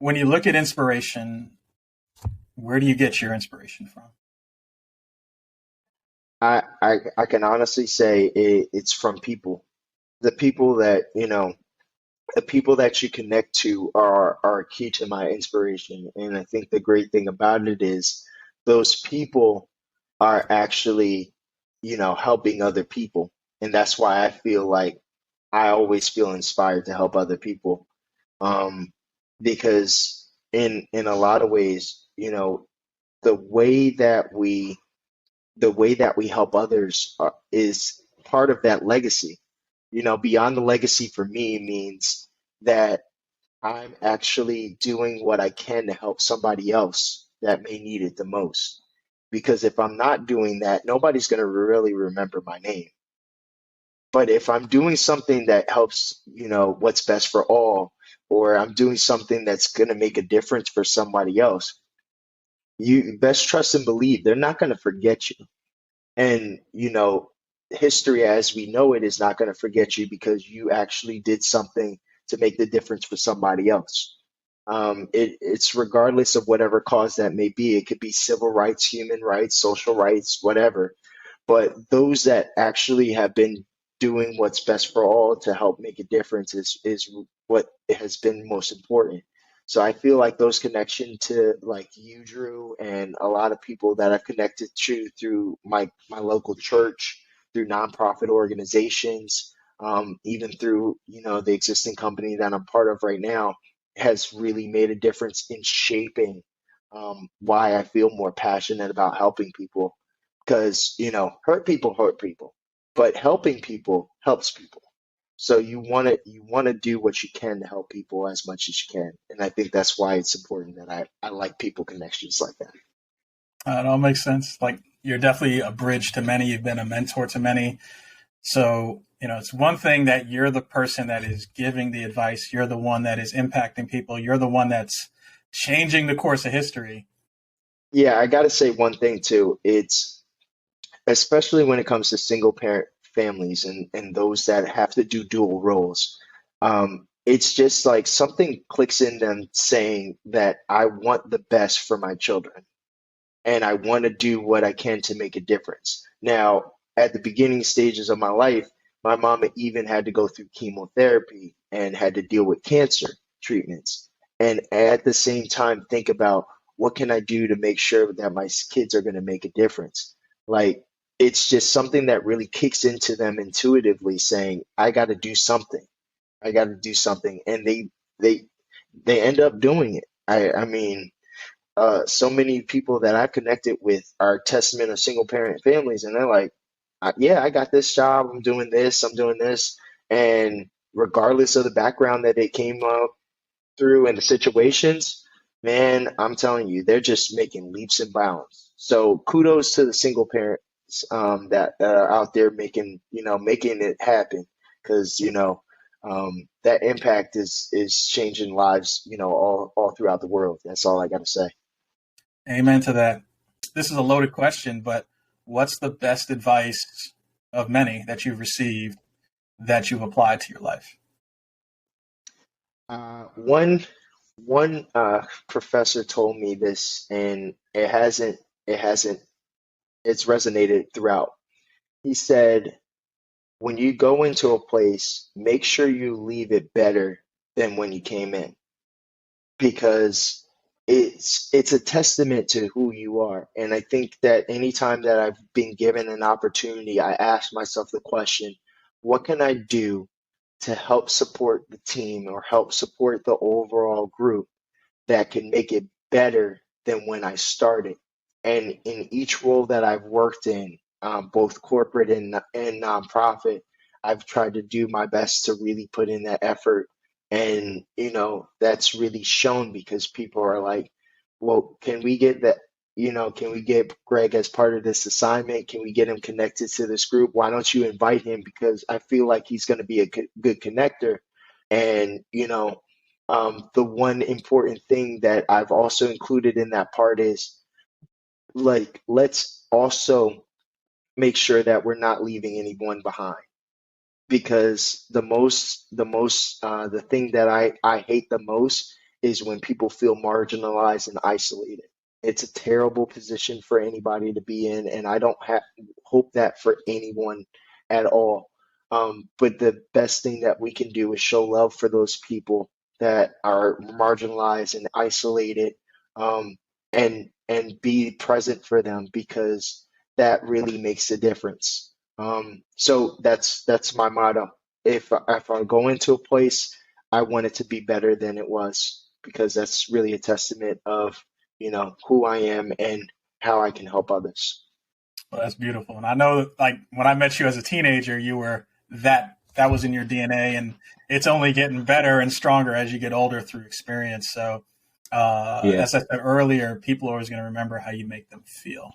when you look at inspiration, where do you get your inspiration from? I can honestly say it's from people. The people that, the people that you connect to are key to my inspiration. And I think the great thing about it is those people are actually, helping other people. And that's why I feel like I always feel inspired to help other people. Um, because in a lot of ways, the way that we the way that we help others is part of that legacy. Beyond the legacy for me means that I'm actually doing what I can to help somebody else that may need it the most. Because if I'm not doing that, nobody's going to really remember my name. But if I'm doing something that helps, what's best for all, or I'm doing something that's going to make a difference for somebody else, you best trust and believe they're not going to forget you. And, history as we know it is not going to forget you because you actually did something to make the difference for somebody else. It's regardless of whatever cause that may be. It could be civil rights, human rights, social rights, whatever. But those that actually have been doing what's best for all to help make a difference is what has been most important. So I feel like those connection to like you, Drew, and a lot of people that I've connected to through my local church, through nonprofit organizations, even through the existing company that I'm part of right now, has really made a difference in shaping why I feel more passionate about helping people. Because hurt people, but helping people helps people. So you want to do what you can to help people as much as you can. And I think that's why it's important that I like people connections like that. It all makes sense. Like you're definitely a bridge to many. You've been a mentor to many. So, it's one thing that you're the person that is giving the advice. You're the one that is impacting people. You're the one that's changing the course of history. Yeah, I got to say one thing too. It's especially when it comes to single parent families and those that have to do dual roles. It's just like something clicks in them saying that I want the best for my children and I want to do what I can to make a difference. Now, at the beginning stages of my life, my mom even had to go through chemotherapy and had to deal with cancer treatments. And at the same time, think about what can I do to make sure that my kids are going to make a difference. Like, it's just something that really kicks into them intuitively saying, I got to do something. I got to do something. And they, they end up doing it. I mean, so many people that I've connected with are testament of single parent families, and they're like, "Yeah, I got this job. I'm doing this," and regardless of the background that they came up through and the situations, man, I'm telling you, they're just making leaps and bounds. So kudos to the single parents that are out there making it happen, because that impact is changing lives, all throughout the world. That's all I got to say. Amen to that. This is a loaded question, but what's the best advice of many that you've received that you've applied to your life? One professor told me this, and it hasn't it's resonated throughout. He said, when you go into a place, make sure you leave it better than when you came in, because it's a testament to who you are. And I think that anytime that I've been given an opportunity, I ask myself the question, what can I do to help support the team or help support the overall group that can make it better than when I started? And in each role that I've worked in, both corporate and nonprofit, I've tried to do my best to really put in that effort. And, that's really shown because people are like, well, can we get that? Can we get Greg as part of this assignment? Can we get him connected to this group? Why don't you invite him? Because I feel like he's going to be a good connector. And, the one important thing that I've also included in that part is like, let's also make sure that we're not leaving anyone behind, because the thing that I hate the most is when people feel marginalized and isolated. It's a terrible position for anybody to be in, and I don't hope that for anyone at all. But the best thing that we can do is show love for those people that are marginalized and isolated, um, and be present for them, because that really makes a difference. So that's my motto. If I go into a place, I want it to be better than it was, because that's really a testament of, who I am and how I can help others. Well, that's beautiful. And I know, like, when I met you as a teenager, you were that was in your DNA, and it's only getting better and stronger as you get older through experience. So, Yeah. as I said earlier, people are always going to remember how you make them feel.